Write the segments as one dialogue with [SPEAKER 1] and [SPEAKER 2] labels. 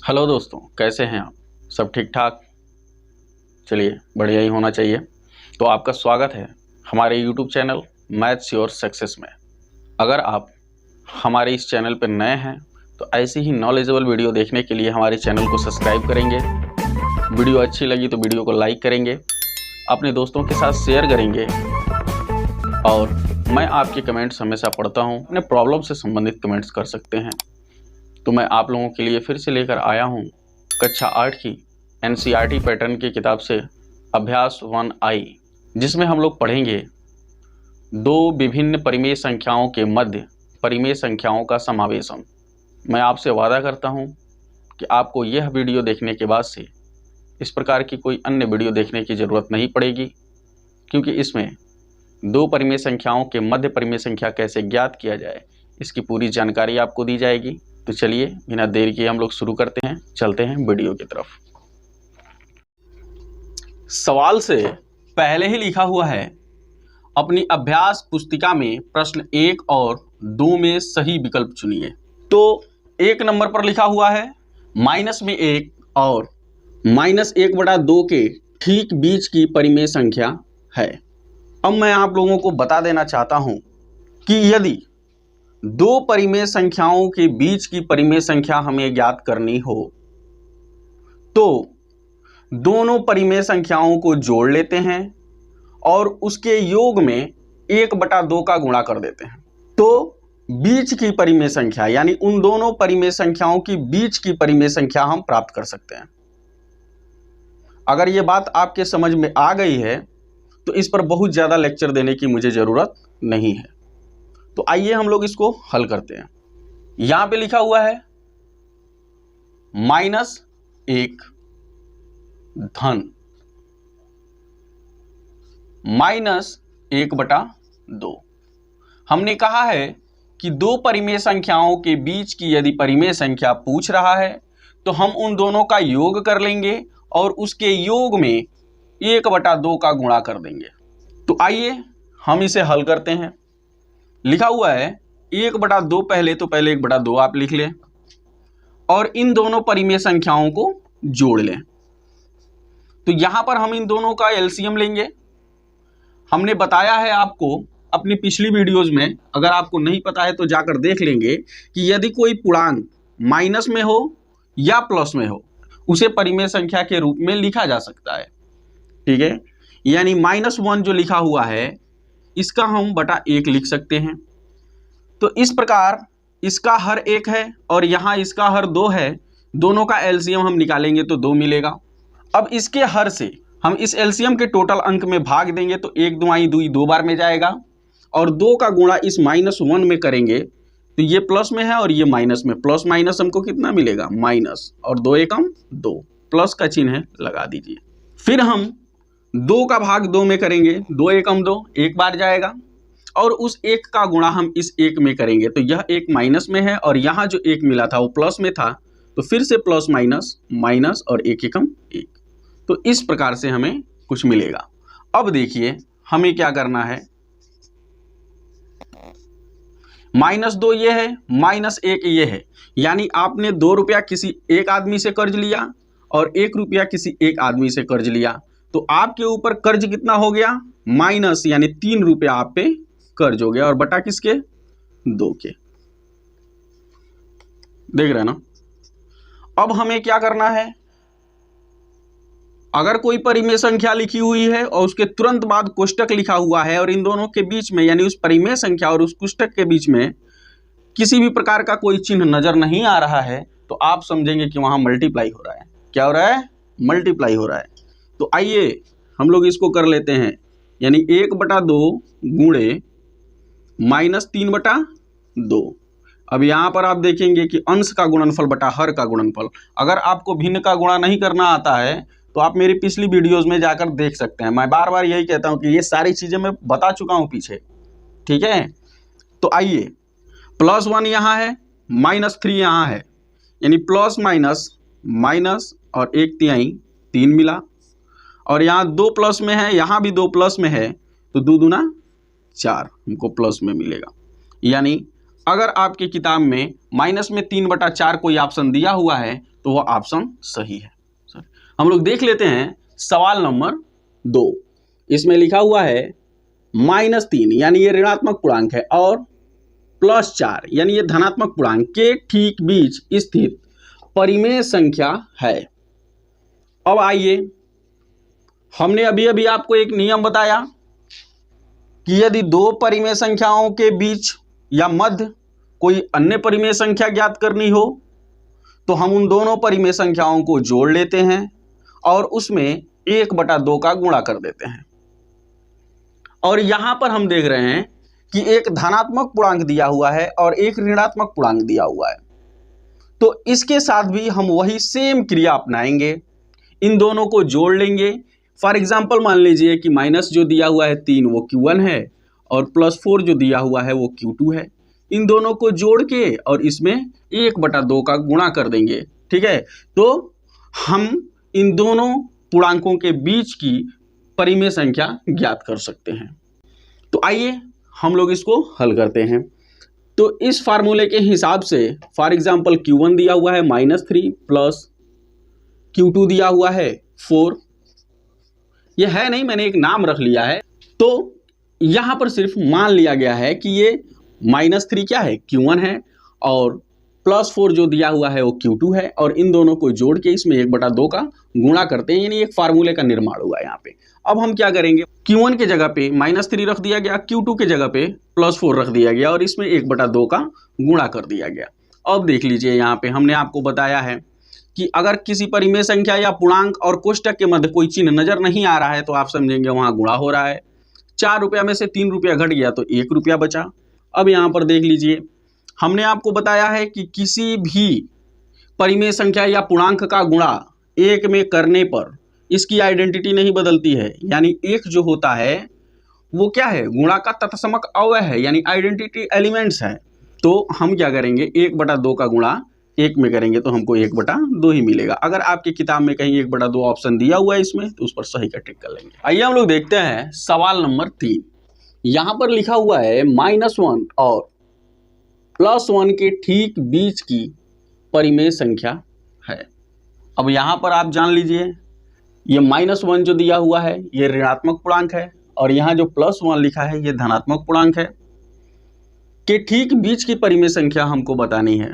[SPEAKER 1] Hello दोस्तों, कैसे हैं आप? सब ठीक ठाक? चलिए, बढ़िया ही होना चाहिए। तो आपका स्वागत है हमारे YouTube channel maths your success में। अगर आप हमारे इस चैनल पर नए हैं तो ऐसी ही नॉलेजेबल वीडियो देखने के लिए हमारे चैनल को सब्सक्राइब करेंगे। वीडियो अच्छी लगी तो वीडियो को लाइक करेंगे, अपने दोस्तों के साथ शेयर करेंगे। और मैं आपके कमेंट्स हमेशा पढ़ता हूँ, अपने प्रॉब्लम से संबंधित कमेंट्स कर सकते हैं। तो मैं आप लोगों के लिए फिर से लेकर आया हूँ कक्षा 8 की NCERT पैटर्न की किताब से अभ्यास 1I, जिसमें हम लोग पढ़ेंगे दो विभिन्न परिमेय संख्याओं के मध्य परिमेय संख्याओं का समावेशन। मैं आपसे वादा करता हूँ कि आपको यह वीडियो देखने के बाद से इस प्रकार की कोई अन्य वीडियो देखने की ज़रूरत नहीं पड़ेगी, क्योंकि इसमें दो परिमेय संख्याओं के मध्य परिमेय संख्या कैसे ज्ञात किया जाए इसकी पूरी जानकारी आपको दी जाएगी। तो चलिए बिना देर किए हम लोग शुरू करते हैं, चलते हैं वीडियो की तरफ। सवाल से पहले ही लिखा हुआ है, अपनी अभ्यास पुस्तिका में प्रश्न 1 और 2 में सही विकल्प चुनिए। तो 1 नंबर पर लिखा हुआ है -1 और -1/2 के ठीक बीच की परिमेय संख्या है। अब मैं आप लोगों को बता देना चाहता हूं कि यदि दो परिमेय संख्याओं के बीच की परिमेय संख्या हमें ज्ञात करनी हो तो दोनों परिमेय संख्याओं को जोड़ लेते हैं और उसके योग में 1/2 का गुणा कर देते हैं। तो बीच की परिमेय संख्या यानी उन दोनों परिमेय संख्याओं की बीच की परिमेय संख्या हम प्राप्त कर सकते हैं। अगर यह बात आपके समझ में आ गई है तो इस पर बहुत ज्यादा लेक्चर देने की मुझे जरूरत नहीं है। तो आइए हम लोग इसको हल करते हैं। यहां पे लिखा हुआ है -1 धन -1/2। हमने कहा है कि दो परिमेय संख्याओं के बीच की यदि परिमेय संख्या पूछ रहा है तो हम उन दोनों का योग कर लेंगे और उसके योग में 1/2 का गुणा कर देंगे। तो आइए हम इसे हल करते हैं। लिखा हुआ है 1/2, पहले 1/2 आप लिख लें और इन दोनों परिमेय संख्याओं को जोड़ लें। तो यहां पर हम इन दोनों का एलसीएम लेंगे। हमने बताया है आपको अपनी पिछली वीडियोस में, अगर आपको नहीं पता है तो जाकर देख लेंगे कि यदि कोई पूर्णांक माइनस में हो या प्लस में हो उसे परिमेय संख्या के रूप में लिखा जा सकता है। ठीक है, यानी -1 जो लिखा हुआ है इसका हम बटा 1 लिख सकते हैं। तो इस प्रकार इसका हर 1 है और यहां इसका हर 2 है, दोनों का एलसीएम हम निकालेंगे तो 2 मिलेगा। अब इसके हर से हम इस एलसीएम के टोटल अंक में भाग देंगे तो 1 2 2 2 बार में जाएगा और 2 का गुणा इस -1 में करेंगे तो ये प्लस में है और ये माइनस में, प्लस माइनस हमको कितना मिलेगा माइनस, और 2 एकम 2, प्लस का चिन्ह लगा दीजिए। फिर हम 2 का भाग 2 में करेंगे, 2 एकम 2, 1 बार जाएगा और उस 1 का गुणा हम इस 1 में करेंगे तो यह 1 माइनस में है और यहाँ जो 1 मिला था वो प्लस में था, तो फिर से प्लस माइनस माइनस और 1 एकम 1। तो इस प्रकार से हमें कुछ मिलेगा। अब देखिए हमें क्या करना है, -2 ये है, -1 ये है, यानी आपने 2 रुपया किसी एक आदमी से कर्ज लिया और 1 रुपया किसी एक आदमी से कर्ज लिया, तो आपके ऊपर कर्ज कितना हो गया माइनस, यानी 3 रुपया आप पे कर्ज हो गया और बटा किसके 2 के। देख रहे हैं ना। अब हमें क्या करना है, अगर कोई परिमेय संख्या लिखी हुई है और उसके तुरंत बाद कोष्टक लिखा हुआ है और इन दोनों के बीच में यानी उस परिमेय संख्या और उस कोष्टक के बीच में किसी भी प्रकार का कोई चिन्ह नजर नहीं आ रहा है तो आप समझेंगे कि वहां मल्टीप्लाई हो रहा है। क्या हो रहा है? मल्टीप्लाई हो रहा है। तो आइए हम लोग इसको कर लेते हैं, यानी 1/2 गुणे -3/2। अब यहाँ पर आप देखेंगे कि अंश का गुणनफल बटा हर का गुणनफल। अगर आपको भिन्न का गुणा नहीं करना आता है तो आप मेरी पिछली वीडियोस में जाकर देख सकते हैं। मैं बार बार यही कहता हूँ कि ये सारी चीज़ें मैं बता चुका हूँ पीछे। ठीक है, तो आइए +1 यहाँ है, -3 यहाँ है, यानी प्लस माइनस माइनस और 1/3 3 मिला और यहाँ 2 प्लस में है, यहाँ भी 2 प्लस में है, तो 2 दूना 4 हमको प्लस में मिलेगा। यानी अगर आपकी किताब में माइनस में 3/4 कोई ऑप्शन दिया हुआ है तो वह ऑप्शन सही है। हम लोग देख लेते हैं सवाल नंबर 2। इसमें लिखा हुआ है -3 यानी ये ऋणात्मक पूर्णांक है और +4 यानी ये धनात्मक पूर्णांक के ठीक बीच स्थित परिमेय संख्या है। अब आइए, हमने अभी अभी आपको एक नियम बताया कि यदि दो परिमेय संख्याओं के बीच या मध्य कोई अन्य परिमेय संख्या ज्ञात करनी हो तो हम उन दोनों परिमेय संख्याओं को जोड़ लेते हैं और उसमें 1/2 का गुणा कर देते हैं। और यहां पर हम देख रहे हैं कि एक धनात्मक पूर्णांक दिया हुआ है और एक ऋणात्मक पूर्णांक दिया हुआ है, तो इसके साथ भी हम वही सेम क्रिया अपनाएंगे, इन दोनों को जोड़ लेंगे। फॉर एग्जाम्पल मान लीजिए कि माइनस जो दिया हुआ है 3 वो Q1 है और +4 जो दिया हुआ है वो Q2 है। इन दोनों को जोड़ के और इसमें 1/2 का गुणा कर देंगे। ठीक है, तो हम इन दोनों पूर्णांकों के बीच की परिमेय संख्या ज्ञात कर सकते हैं। तो आइए हम लोग इसको हल करते हैं। तो इस फार्मूले के हिसाब से फॉर एग्जाम्पल Q1 दिया हुआ है -3 प्लस Q2 दिया हुआ है 4। यह है नहीं, मैंने एक नाम रख लिया है। तो यहां पर सिर्फ मान लिया गया है कि ये -3 क्या है, Q1 है और +4 जो दिया हुआ है वो Q2 है और इन दोनों को जोड़ के इसमें 1/2 का गुणा करते हैं, यानी एक फार्मूले का निर्माण हुआ यहाँ पे। अब हम क्या करेंगे, Q1 के जगह पे -3 रख दिया गया, Q2 के जगह पे +4 रख दिया गया और इसमें 1/2 का गुणा कर दिया गया। अब देख लीजिए, यहाँ पे हमने आपको बताया है कि अगर किसी परिमेय संख्या या पूर्णांक और कोष्टक के मध्य कोई चिन्ह नजर नहीं आ रहा है तो आप समझेंगे वहां गुणा हो रहा है। 4 रुपया में से 3 रुपया घट गया तो 1 रुपया बचा। अब यहाँ पर देख लीजिए, हमने आपको बताया है कि किसी भी परिमेय संख्या या पूर्णांक का गुणा 1 में करने पर इसकी आइडेंटिटी नहीं बदलती है, यानी 1 जो होता है वो क्या है, गुणा का तत्समक अवयव है, यानी आइडेंटिटी एलिमेंट्स है। तो हम क्या करेंगे, 1/2 का गुणा 1 में करेंगे तो हमको 1/2 ही मिलेगा। अगर आपकी किताब में कहीं 1/2 ऑप्शन दिया हुआ है इसमें तो उस पर सही का टिक कर लेंगे। आइए हम लोग देखते हैं सवाल नंबर 3। यहां पर लिखा हुआ है -1 और +1 के ठीक बीच की परिमेय संख्या है। अब यहां पर आप जान लीजिए, ये -1 जो दिया हुआ है ये ऋणात्मक पूर्णांक है और यहाँ जो +1 लिखा है ये धनात्मक पूर्णांक है। के ठीक बीच की परिमेय संख्या हमको बतानी है।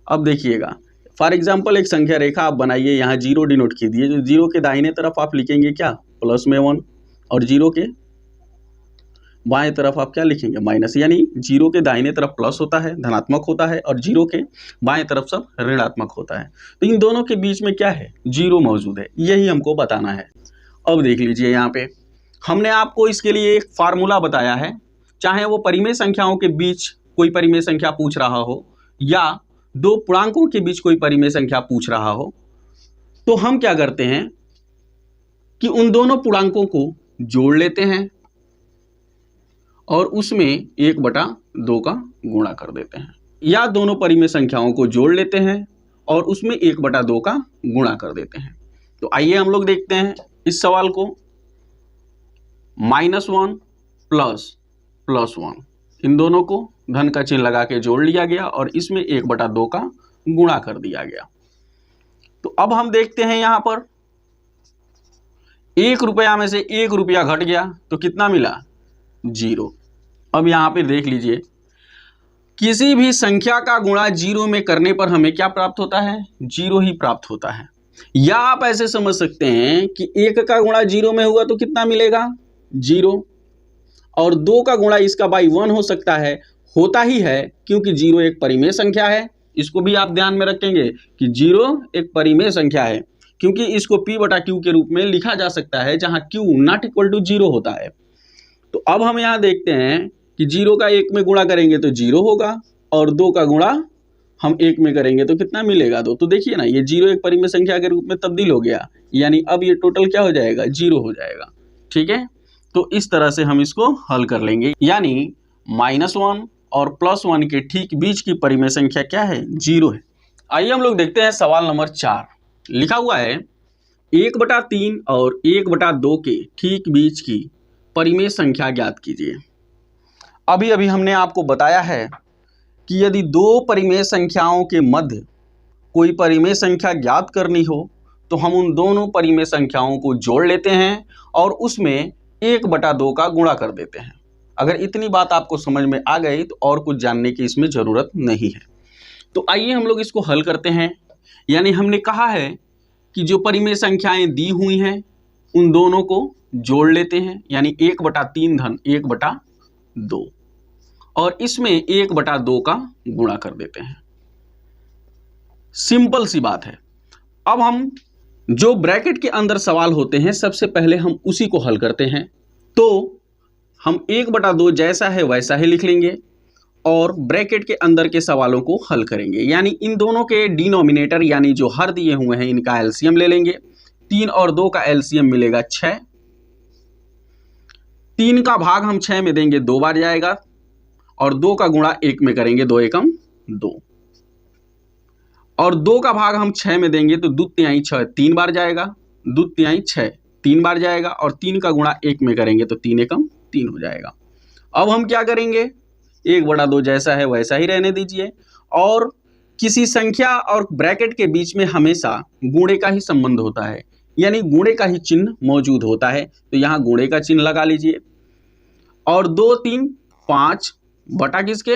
[SPEAKER 1] अब देखिएगा, फॉर एग्जाम्पल एक संख्या रेखा आप बनाइए, यहाँ 0 डिनोट कीजिए। जो 0 के दाहिने तरफ आप लिखेंगे क्या, +1 और 0 के बाएं तरफ आप क्या लिखेंगे, माइनस, यानी 0 के दाहिने तरफ प्लस होता है, धनात्मक होता है और 0 के बाएं तरफ सब ऋणात्मक होता है। तो इन दोनों के बीच में क्या है, 0 मौजूद है, यही हमको बताना है। अब देख लीजिए, यहाँ पे हमने आपको इसके लिए एक फार्मूला बताया है। चाहे वो परिमेय संख्याओं के बीच कोई परिमेय संख्या पूछ रहा हो या दो पूर्णांकों के बीच कोई परिमेय संख्या पूछ रहा हो, तो हम क्या करते हैं कि उन दोनों पूर्णांकों को जोड़ लेते हैं और उसमें 1/2 का गुणा कर देते हैं, या दोनों परिमेय संख्याओं को जोड़ लेते हैं और उसमें 1/2 का गुणा कर देते हैं। तो आइए हम लोग देखते हैं इस सवाल को। -1 प्लस 1, इन दोनों को धन का चिन्ह लगा के जोड़ लिया गया और इसमें 1/2 का गुणा कर दिया गया। तो अब हम देखते हैं यहां पर 1 रुपया में से 1 रुपया घट गया तो कितना मिला, 0। अब यहां पे देख लीजिए, किसी भी संख्या का गुणा 0 में करने पर हमें क्या प्राप्त होता है, 0 ही प्राप्त होता है। या आप ऐसे समझ सकते हैं कि 1 का गुणा 0 में हुआ तो कितना मिलेगा, 0, और 2 का गुणा इसका बाई 1 हो सकता है, होता ही है, क्योंकि 0 एक परिमेय संख्या है। इसको भी आप ध्यान में रखेंगे कि 0 एक परिमेय संख्या है, क्योंकि इसको P/Q के रूप में लिखा जा सकता है जहां Q ≠ 0 होता है। तो अब हम यहां देखते हैं कि 0 का 1 में गुणा करेंगे तो 0 होगा और 2 का गुणा हम 1 में करेंगे तो कितना मिलेगा, 2। तो देखिए ना, ये 0 एक परिमेय संख्या के रूप में तब्दील हो गया, यानी अब ये टोटल क्या हो जाएगा, 0 हो जाएगा। ठीक है, तो इस तरह से हम इसको हल कर लेंगे, यानी -1 और +1 के ठीक बीच की परिमेय संख्या क्या है, 0 है। आइए हम लोग देखते हैं सवाल नंबर 4। लिखा हुआ है 1/3 और 1/2 के ठीक बीच की परिमेय संख्या ज्ञात कीजिए। अभी अभी हमने आपको बताया है कि यदि दो परिमेय संख्याओं के मध्य कोई परिमेय संख्या ज्ञात करनी हो तो हम उन दोनों परिमेय संख्याओं को जोड़ लेते हैं और उसमें 1/2 का गुणा कर देते हैं। अगर इतनी बात आपको समझ में आ गई तो और कुछ जानने की इसमें ज़रूरत नहीं है। तो आइए हम लोग इसको हल करते हैं। यानी हमने कहा है कि जो परिमेय संख्याएं दी हुई हैं उन दोनों को जोड़ लेते हैं, यानी 1/3 धन 1/2 और इसमें 1/2 का गुणा कर देते हैं। सिंपल सी बात है। अब हम जो ब्रैकेट के अंदर सवाल होते हैं सबसे पहले हम उसी को हल करते हैं। तो हम 1/2 जैसा है वैसा ही लिख लेंगे और ब्रैकेट के अंदर के सवालों को हल करेंगे। यानी इन दोनों के डिनोमिनेटर यानी जो हर दिए हुए हैं इनका एलसीएम ले लेंगे। 3 और 2 का एलसीएम मिलेगा 6। 3 का भाग हम 6 में देंगे 2 बार जाएगा और 2 का गुणा 1 में करेंगे 2 एकम 2 और 2 का भाग हम 6 में देंगे तो 2 तिहाई 6 3 बार जाएगा, 2 तिहाई 6 3 बार जाएगा और 3 का गुणा 1 में करेंगे तो 3 एकम 3 हो जाएगा। अब हम क्या करेंगे, 1/2 जैसा है वैसा ही रहने दीजिए और किसी संख्या और ब्रैकेट के बीच में हमेशा गुणे का ही संबंध होता है, यानी गुणे का ही चिन्ह मौजूद होता है। तो यहाँ गुणे का चिन्ह लगा लीजिए और 2 3 5 बटा किसके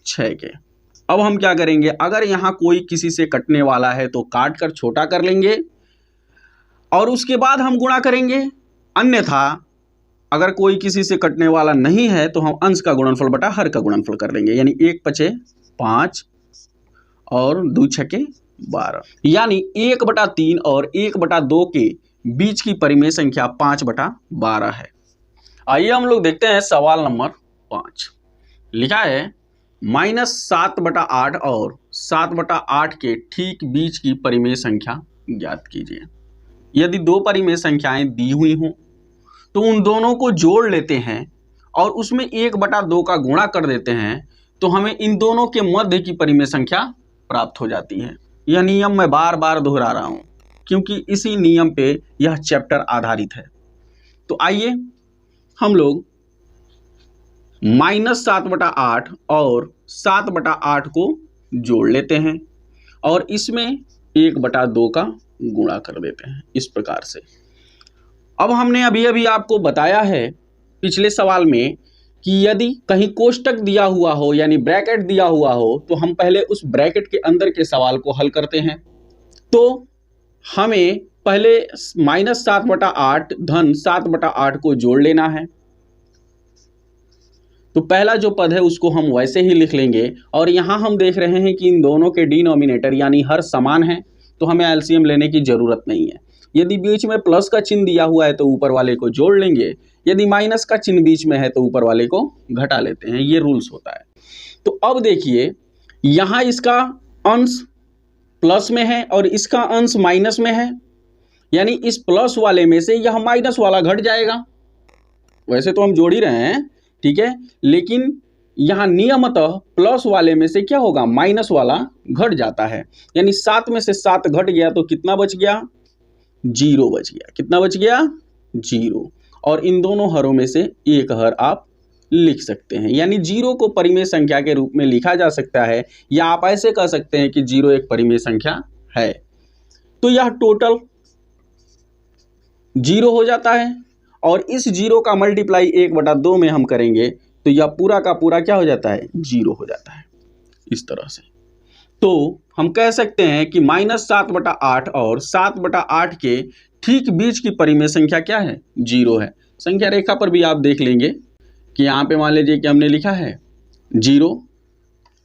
[SPEAKER 1] 6 के। अब हम क्या करेंगे, अगर यहाँ कोई किसी से कटने वाला है तो काट कर छोटा कर लेंगे और उसके बाद हम गुणा करेंगे। अन्यथा अगर कोई किसी से कटने वाला नहीं है तो हम अंश का गुणनफल बटा हर का गुणनफल कर लेंगे, यानी 1 5 5 और 2 6 12, यानी 1/3 और 1/2 के बीच की परिमेय संख्या 5/12 है। आइए हम लोग देखते हैं सवाल नंबर 5। लिखा है -7/8 और 7/8 के ठीक बीच की परिमेय संख्या ज्ञात कीजिए। यदि दो परिमेय संख्याएं दी हुई हों तो उन दोनों को जोड़ लेते हैं और उसमें 1/2 का गुणा कर देते हैं तो हमें इन दोनों के मध्य की परिमेय संख्या प्राप्त हो जाती है। यह नियम मैं बार बार दोहरा रहा हूं क्योंकि इसी नियम पे यह चैप्टर आधारित है। तो आइए हम लोग -7/8 और 7/8 को जोड़ लेते हैं और इसमें 1/2 का गुणा कर देते हैं इस प्रकार से। अब हमने अभी अभी आपको बताया है पिछले सवाल में कि यदि कहीं कोष्टक दिया हुआ हो यानी ब्रैकेट दिया हुआ हो तो हम पहले उस ब्रैकेट के अंदर के सवाल को हल करते हैं। तो हमें पहले -7/8 धन 7/8 को जोड़ लेना है। तो पहला जो पद है उसको हम वैसे ही लिख लेंगे और यहाँ हम देख रहे हैं कि इन दोनों के डिनोमिनेटर यानी हर समान है तो हमें एलसीएम लेने की जरूरत नहीं है। यदि बीच में प्लस का चिन्ह दिया हुआ है तो ऊपर वाले को जोड़ लेंगे, यदि माइनस का चिन्ह बीच में है तो ऊपर वाले को घटा लेते हैं, ये रूल्स होता है। तो अब देखिए यहाँ इसका अंश प्लस में है और इसका अंश माइनस में है, यानी इस प्लस वाले में से यह माइनस वाला घट जाएगा। वैसे तो हम जोड़ ही रहे हैं, ठीक है, लेकिन यहाँ नियमतः प्लस वाले में से क्या होगा, माइनस वाला घट जाता है। यानी 7 में से 7 घट गया तो कितना बच गया, 0 बच गया। कितना बच गया, 0। और इन दोनों हरों में से एक हर आप लिख सकते हैं, यानी 0 को परिमेय संख्या के रूप में लिखा जा सकता है या आप ऐसे कह सकते हैं कि 0 एक परिमेय संख्या है। तो यह टोटल 0 हो जाता है और इस 0 का मल्टीप्लाई 1/2 में हम करेंगे तो यह पूरा का पूरा क्या हो जाता है, 0 हो जाता है इस तरह से। तो हम कह सकते हैं कि -7/8 और 7/8 के ठीक बीच की परिमेय संख्या क्या है, 0 है। संख्या रेखा पर भी आप देख लेंगे कि यहाँ पे मान लीजिए कि हमने लिखा है 0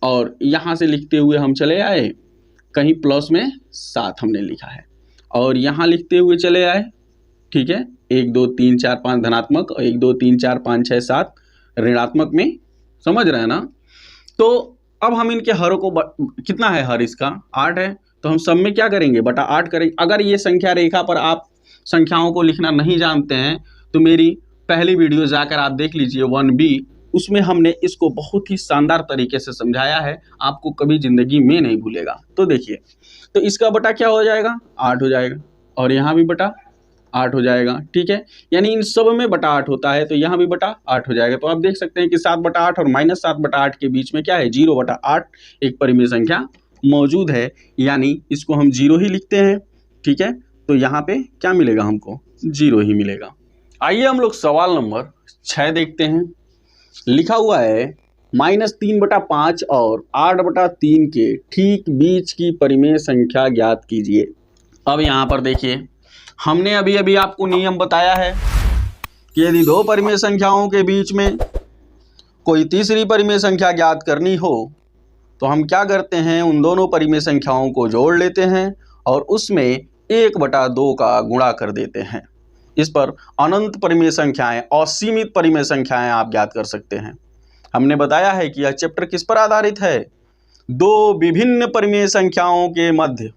[SPEAKER 1] और यहाँ से लिखते हुए हम चले आए कहीं प्लस में 7 हमने लिखा है और यहाँ लिखते हुए चले आए, ठीक है, 1 2 3 4 5 धनात्मक और 1 2 3 4 5 6 7 ऋणात्मक में, समझ रहे हैं ना। तो अब हम इनके हरों को कितना है, हर इसका 8 है तो हम सब में क्या करेंगे, बटा 8 करेंगे। अगर ये संख्या रेखा पर आप संख्याओं को लिखना नहीं जानते हैं तो मेरी पहली वीडियो जाकर आप देख लीजिए 1B, उसमें हमने इसको बहुत ही शानदार तरीके से समझाया है, आपको कभी जिंदगी में नहीं भूलेगा। तो देखिए, तो इसका बटा क्या हो जाएगा, 8 हो जाएगा और यहाँ भी बटा 8 हो जाएगा। ठीक है, यानी इन सब में बटा 8 होता है, तो यहाँ भी बटा 8 हो जाएगा। तो आप देख सकते हैं कि 7/8 और -7/8 के बीच में क्या है, 0/8 एक परिमेय संख्या मौजूद है, यानी इसको हम 0 ही लिखते हैं। ठीक है, तो यहाँ पे क्या मिलेगा, हमको 0 ही मिलेगा। आइए हम लोग सवाल नंबर 6 देखते हैं। लिखा हुआ है -3/5 और 8/3 के ठीक बीच की परिमेय संख्या ज्ञात कीजिए। अब यहाँ पर देखिए, हमने अभी अभी आपको नियम बताया है कि यदि दो परिमेय संख्याओं के बीच में कोई तीसरी परिमेय संख्या ज्ञात करनी हो तो हम क्या करते हैं, उन दोनों परिमेय संख्याओं को जोड़ लेते हैं और उसमें 1/2 का गुणा कर देते हैं। इस पर अनंत परिमेय संख्याएं, असीमित परिमेय संख्याएं आप ज्ञात कर सकते हैं। हमने बताया है कि यह चैप्टर किस पर आधारित है, दो विभिन्न परिमेय संख्याओं के मध्य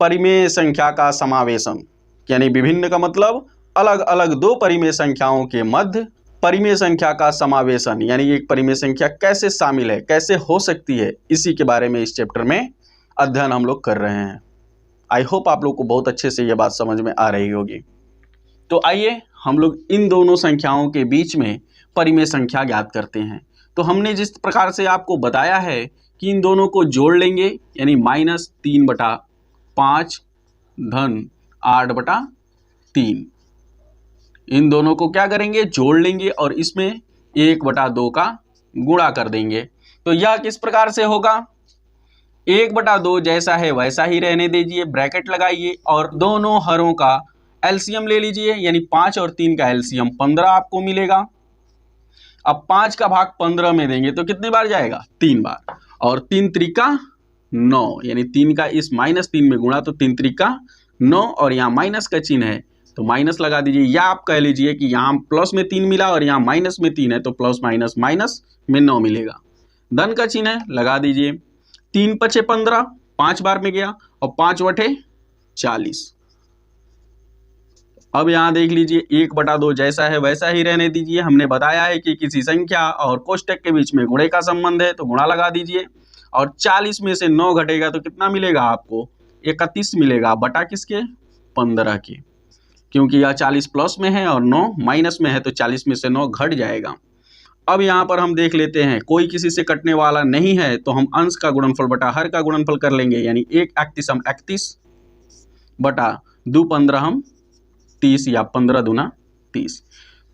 [SPEAKER 1] परिमेय संख्या का समावेशन, यानी विभिन्न का मतलब अलग अलग दो परिमेय संख्याओं के मध्य परिमेय संख्या का समावेशन, यानी एक परिमेय संख्या कैसे शामिल है, कैसे हो सकती है, इसी के बारे में इस चैप्टर में अध्ययन हम लोग कर रहे हैं। आई होप आप लोग को बहुत अच्छे से यह बात समझ में आ रही होगी। तो आइए हम लोग इन दोनों संख्याओं के बीच में परिमेय संख्या ज्ञात करते हैं। तो हमने जिस प्रकार से आपको बताया है कि इन दोनों को जोड़ लेंगे, यानी -3/5 धन 8/3, इन दोनों को क्या करेंगे, जोड़ लेंगे और इसमें 1/2 का गुणा कर देंगे। तो यह किस प्रकार से होगा, 1/2 जैसा है वैसा ही रहने दीजिए, ब्रैकेट लगाइए और दोनों हरों का एलसीएम ले लीजिए, यानी 5 और 3 का एलसीएम 15 आपको मिलेगा। अब 5 का भाग 15 में देंगे तो कितनी बार जाएगा, 3 बार, और 3 त्रिका 9, यानी 3 का इस -3 में गुणा तो 3 त्रिका 9, और यहाँ माइनस का चिन्ह है तो माइनस लगा दीजिए, या आप कह लीजिए कि यहाँ प्लस में 3 मिला और यहाँ माइनस में 3 है तो प्लस माइनस माइनस में 9 मिलेगा। धन का चिन्ह है, लगा दीजिए, 3 × 5 = 15, 5 बार में गया, और 5 × 40। अब यहाँ देख लीजिए 1/2 जैसा है वैसा ही रहने दीजिए। हमने बताया है कि किसी संख्या और कोष्टक के बीच में गुणे का संबंध है तो गुणा लगा दीजिए, और 40 में से 9 घटेगा तो कितना मिलेगा आपको, 31 मिलेगा, बटा किसके, 15 के, क्योंकि यह 40 प्लस में है और 9 माइनस में है तो 40 में से 9 घट जाएगा। अब यहाँ पर हम देख लेते हैं, कोई किसी से कटने वाला नहीं है तो हम अंश का गुणनफल बटा हर का गुणनफल कर लेंगे, यानी 1 31 हम 31 बटा 2 15 हम 30, या 15 दूना 30।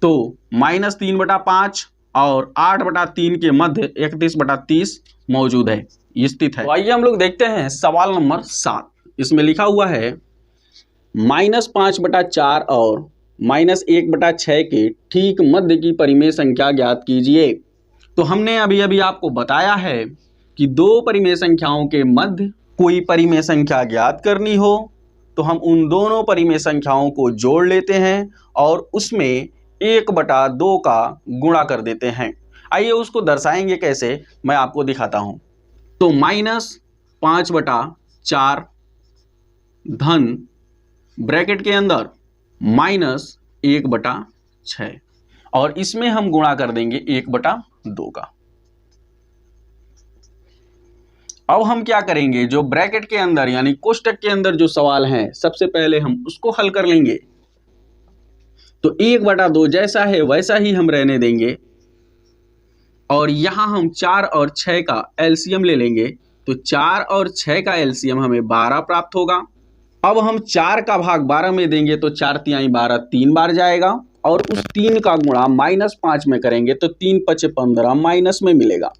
[SPEAKER 1] तो -3/5 और 8/3 के मध्य 31/30 मौजूद है, स्थित है। तो आइए हम लोग देखते हैं सवाल नंबर 7। इसमें लिखा हुआ है -5/4 और -1/6 के ठीक मध्य की परिमेय संख्या ज्ञात कीजिए। तो हमने अभी अभी आपको बताया है कि दो परिमेय संख्याओं के मध्य कोई परिमेय संख्या ज्ञात करनी हो तो हम उन दोनों परिमेय संख्याओं को जोड़ लेते हैं और उसमें 1/2 का गुणा कर देते हैं। आइए उसको दर्शाएंगे कैसे, मैं आपको दिखाता हूं। तो -5/4 धन ब्रैकेट के अंदर -1/6, और इसमें हम गुणा कर देंगे 1/2 का। अब हम क्या करेंगे, जो ब्रैकेट के अंदर यानी कोष्टक के अंदर जो सवाल हैं, सबसे पहले हम उसको हल कर लेंगे। तो 1/2 जैसा है वैसा ही हम रहने देंगे, और यहां हम 4 और 6 का एलसीएम ले लेंगे। तो 4 और 6 का एलसीएम हमें 12 प्राप्त होगा। अब हम 4 का भाग 12 में देंगे तो 4 तिहाई 12 3 बार जाएगा, और उस 3 का गुणा -5 में करेंगे तो 3 × 5 = 15 माइनस में मिलेगा।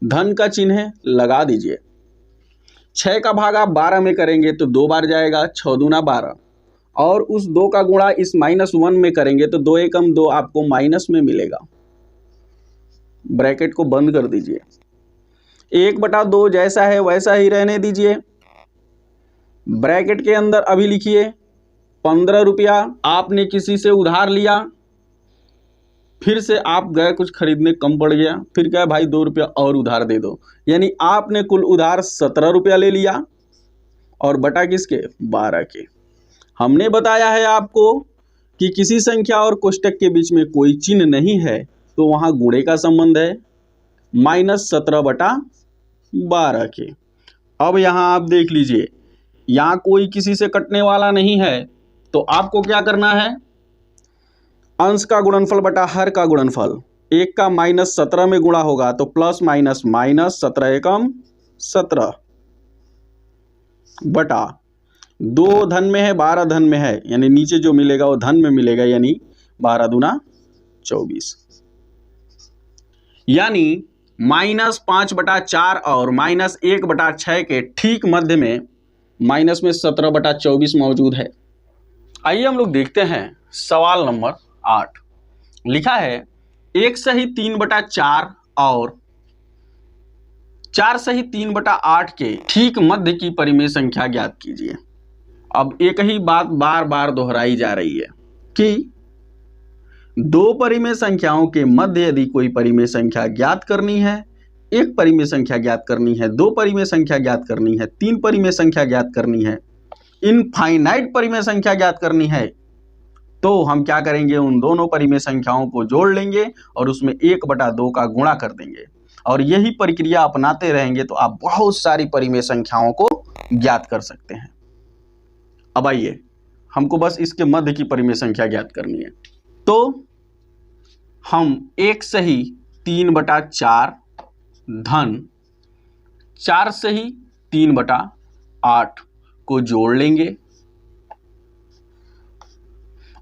[SPEAKER 1] धन का चिन्ह है, लगा दीजिए। 6 का भाग आप 12 में करेंगे तो 2 बार जाएगा, 6 दूना 12, और उस 2 का गुणा इस -1 में करेंगे तो 2 एकम 2 आपको माइनस में मिलेगा। ब्रैकेट को बंद कर दीजिए। 1/2 जैसा है वैसा ही रहने दीजिए। ब्रैकेट के अंदर अभी लिखिए 15 रुपया आपने किसी से उधार लिया, फिर से आप गए कुछ खरीदने, कम पड़ गया, फिर कहा भाई 2 रुपया और उधार दे दो, यानी आपने कुल उधार 17 रुपया ले लिया, और बटा किसके, 12 के। हमने बताया है आपको कि किसी संख्या और कोष्टक के बीच में कोई चिन्ह नहीं है तो वहां गुणे का संबंध है, -17/12 के। अब यहां आप देख लीजिए, यहाँ कोई किसी से कटने वाला नहीं है तो आपको क्या करना है, अंश का गुणनफल बटा हर का गुणनफल, 1 का -17 में गुणा होगा तो प्लस माइनस माइनस 17 एकम 17 बटा 2 धन में है 12 धन में है, यानी नीचे जो मिलेगा वो धन में मिलेगा, यानी 12 दूना 24, यानी -5/4 और -1/6 के ठीक मध्य में माइनस में 17/24 मौजूद है। आइए हम लोग देखते हैं सवाल नंबर 8। लिखा है 1 सही 3/4 और 4 सही 3/8 के ठीक मध्य की परिमेय संख्या ज्ञात कीजिए। अब एक ही बात बार बार दोहराई जा रही है कि दो परिमेय संख्याओं के मध्य यदि कोई परिमेय संख्या ज्ञात करनी है, एक परिमेय संख्या ज्ञात करनी है, दो परिमेय संख्या ज्ञात करनी है, तीन परिमेय संख्या ज्ञात करनी है, इनफाइनाइट परिमेय संख्या ज्ञात करनी है, तो हम क्या करेंगे, उन दोनों परिमेय संख्याओं को जोड़ लेंगे और उसमें 1/2 का गुणा कर देंगे और यही प्रक्रिया अपनाते रहेंगे तो आप बहुत सारी परिमेय संख्याओं को ज्ञात कर सकते हैं। अब आइए, हमको बस इसके मध्य की परिमेय संख्या ज्ञात करनी है, तो हम 1 सही 3/4 धन 4 सही 3/8 को जोड़ लेंगे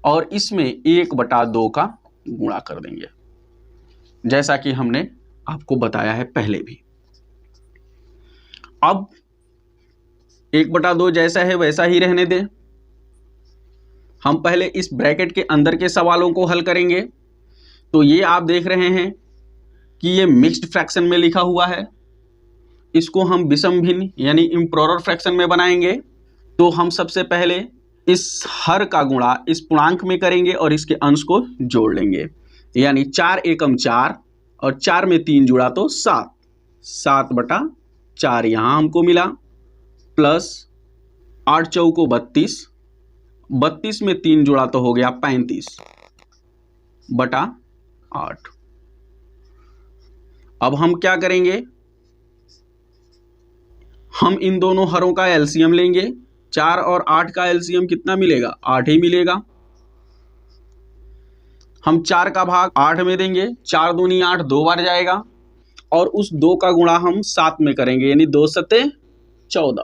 [SPEAKER 1] और इसमें 1/2 का गुणा कर देंगे, जैसा कि हमने आपको बताया है पहले भी। अब 1/2 जैसा है वैसा ही रहने दें। हम पहले इस ब्रैकेट के अंदर के सवालों को हल करेंगे। तो ये आप देख रहे हैं कि ये मिक्स्ड फ्रैक्शन में लिखा हुआ है, इसको हम विषम भिन्न यानी इम्प्रॉपर फ्रैक्शन में बनाएंगे। तो हम सबसे पहले इस हर का गुणा इस पूर्णांक में करेंगे और इसके अंश को जोड़ लेंगे, यानी 4 एकम 4 और 4 में 3 जुड़ा तो 7, 7/4 यहाँ हमको मिला, प्लस 8 चौको 32, 32 में 3 जुड़ा तो हो गया 35/8। अब हम क्या करेंगे, हम इन दोनों हरों का एलसीएम लेंगे। 4 और 8 का एलसीएम कितना मिलेगा, 8 ही मिलेगा। हम 4 का भाग 8 में देंगे, 4 दूनी 8 2 बार जाएगा और उस 2 का गुणा हम 7 में करेंगे, यानी 2 सते 14,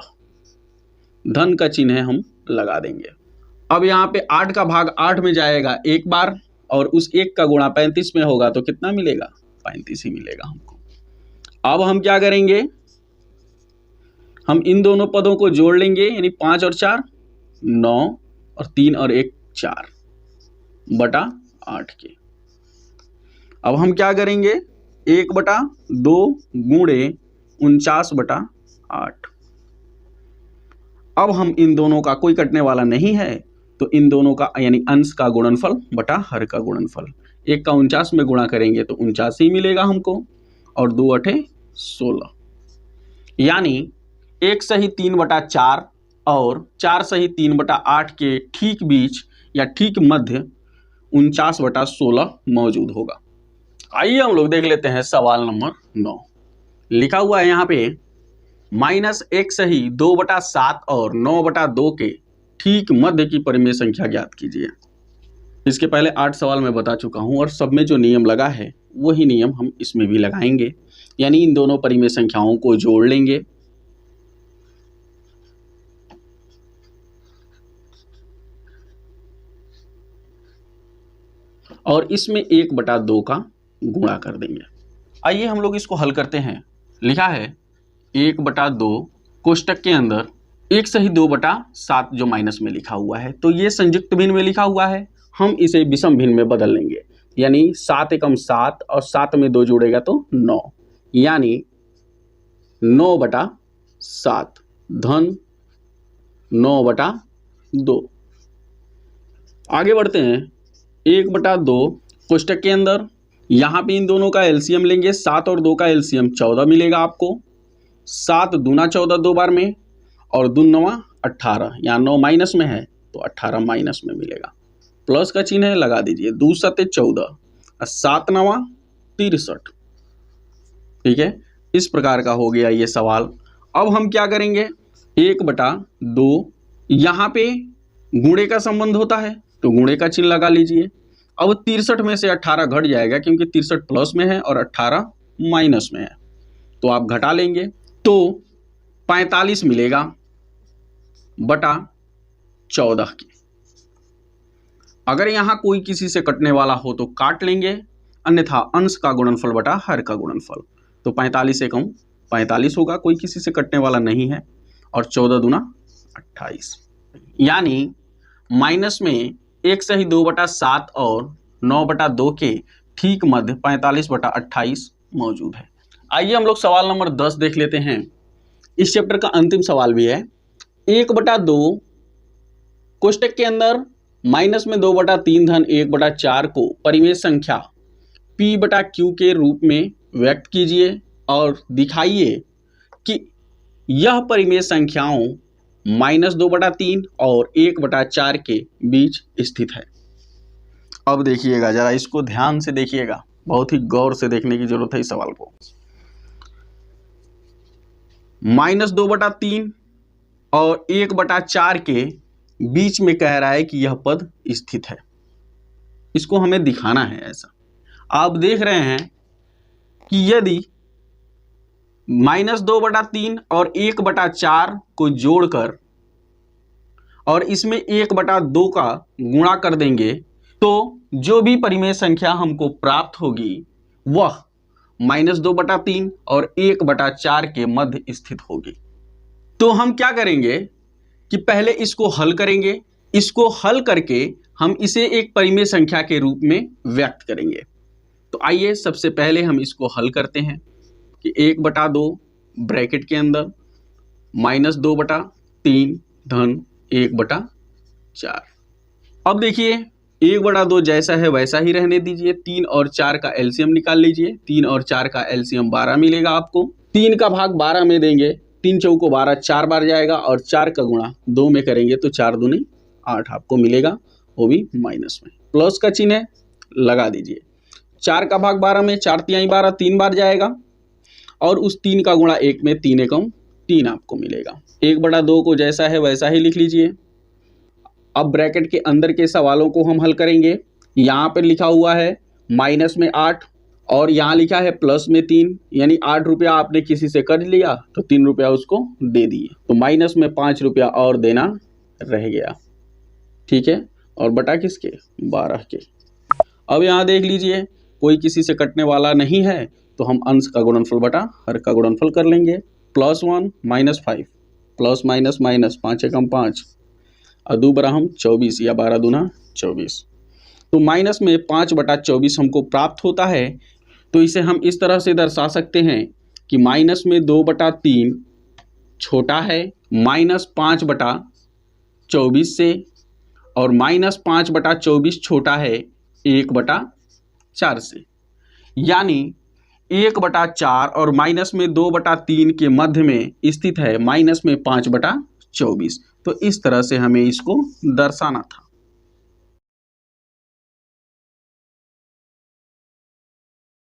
[SPEAKER 1] धन का चिन्ह हम लगा देंगे। अब यहाँ पे 8 का भाग 8 में जाएगा एक बार और उस 1 का गुणा 35 में होगा तो कितना मिलेगा, 35 ही मिलेगा हमको। अब हम क्या करेंगे, हम इन दोनों पदों को जोड़ लेंगे, यानी 5 और 4 9 और 3 और 1 4/8 के। अब हम क्या करेंगे, 1/2 गुणे 49/8। अब हम इन दोनों का कोई कटने वाला नहीं है तो इन दोनों का यानी अंश का गुणनफल बटा हर का गुणनफल, 1 का 49 में गुणा करेंगे तो 49 ही मिलेगा हमको और 2 8 16, यानी 1 सही 3/4 और 4 सही 3/8 के ठीक बीच या ठीक मध्य 49/16 मौजूद होगा। आइए हम लोग देख लेते हैं सवाल नंबर 9। लिखा हुआ है यहाँ पे -1 सही 2/7 और 9/2 के ठीक मध्य की परिमेय संख्या ज्ञात कीजिए। इसके पहले 8 सवाल मैं बता चुका हूँ और सब में जो नियम लगा है वही नियम हम इसमें भी लगाएंगे, यानी इन दोनों परिमेय संख्याओं को जोड़ लेंगे और इसमें 1/2 का गुणा कर देंगे। आइए हम लोग इसको हल करते हैं। लिखा है 1/2 कोष्टक के अंदर 1 सही 2/7 जो माइनस में लिखा हुआ है, तो ये संयुक्त भिन्न में लिखा हुआ है, हम इसे विषम भिन्न में बदल लेंगे, यानी 7 एकम 7 और 7 में 2 जुड़ेगा तो 9, यानी 9/7 धन 9/2। आगे बढ़ते हैं, 1/2 कोष्टक के अंदर यहाँ पे इन दोनों का एलसीएम लेंगे, 7 और 2 का एलसीएम 14 मिलेगा आपको, 7 दूना 14 2 बार में और 2 9 18, यहाँ 9 माइनस में है तो 18 माइनस में मिलेगा, प्लस का चिन्ह है लगा दीजिए, 2 7 14 और 7 9 63। ठीक है, इस प्रकार का हो गया ये सवाल। अब हम क्या करेंगे, 1/2 यहाँ पे गुणे का संबंध होता है तो गुणे का चिन्ह लगा लीजिए। अब 63 में से 18 घट जाएगा क्योंकि 63 प्लस में है और 18 माइनस में है, तो आप घटा लेंगे तो 45 मिलेगा बटा 14 की। अगर यहाँ कोई किसी से कटने वाला हो तो काट लेंगे, अन्यथा अंश का गुणनफल बटा हर का गुणनफल, तो 45 से कम 45 होगा, कोई किसी से कटने वाला नहीं है, और 14 दूना 28, यानी माइनस में 1 सही 2/7 और 9/2 के ठीक मध्य 45/28 मौजूद है। आइए हम लोग सवाल नंबर 10 देख लेते हैं। इस चैप्टर का अंतिम सवाल भी है। 1/2 कोष्टक के अंदर माइनस में 2/3 धन 1/4 को परिमेय संख्या P/Q के रूप में व्यक्त कीजिए और दिखाइए कि यह परिमेय संख्याओं -2/3 और 1/4 के बीच स्थित है। अब देखिएगा, जरा इसको ध्यान से देखिएगा, बहुत ही गौर से देखने की जरूरत है इस सवाल को। -2/3 और 1/4 के बीच में कह रहा है कि यह पद स्थित है, इसको हमें दिखाना है ऐसा। आप देख रहे हैं कि यदि -2/3 और 1/4 को जोड़कर और इसमें 1/2 का गुणा कर देंगे तो जो भी परिमेय संख्या हमको प्राप्त होगी वह -2/3 और 1/4 के मध्य स्थित होगी। तो हम क्या करेंगे कि पहले इसको हल करेंगे, इसको हल करके हम इसे एक परिमेय संख्या के रूप में व्यक्त करेंगे। तो आइए सबसे पहले हम इसको हल करते हैं कि 1/2 ब्रैकेट के अंदर -2/3 धन 1/4। अब देखिए 1/2 जैसा है वैसा ही रहने दीजिए। 3 और 4 का एलसीएम निकाल लीजिए। 3 और 4 का एलसीएम 12 मिलेगा आपको। 3 का भाग 12 में देंगे, 3 चौको 12 4 बार जाएगा और 4 का गुणा 2 में करेंगे तो 4 दूनी 8 आपको मिलेगा, वो भी माइनस में। प्लस का चिन्ह है, लगा दीजिए। 4 का भाग 12 में 4 तिहाई 12 3 बार जाएगा और उस 3 का गुणा 1 में 3 एकम 3 आपको मिलेगा। 1/2 को जैसा है वैसा ही लिख लीजिए। अब ब्रैकेट के अंदर के सवालों को हम हल करेंगे। यहाँ पर लिखा हुआ है माइनस में 8 और यहाँ लिखा है प्लस में 3, यानी 8 रुपया आपने किसी से कर लिया तो 3 रुपया उसको दे दिए, तो माइनस में 5 रुपया और देना रह गया, ठीक है, और बटा किसके 12 के। अब यहाँ देख लीजिए कोई किसी से कटने वाला नहीं है तो हम अंश का गुणनफल बटा हर का गुणनफल कर लेंगे। +1 -5 प्लस माइनस माइनस 5 एकम 5 अदू बराहम 24 या 12 दूना 24, तो माइनस में 5/24 हमको प्राप्त होता है। तो इसे हम इस तरह से दर्शा सकते हैं कि माइनस में 2/3 छोटा है -5/24 से, और -5/24 छोटा है 1/4 से, यानी 1/4 और माइनस में 2/3 के मध्य में स्थित है माइनस में 5/24। तो इस तरह से हमें इसको दर्शाना था।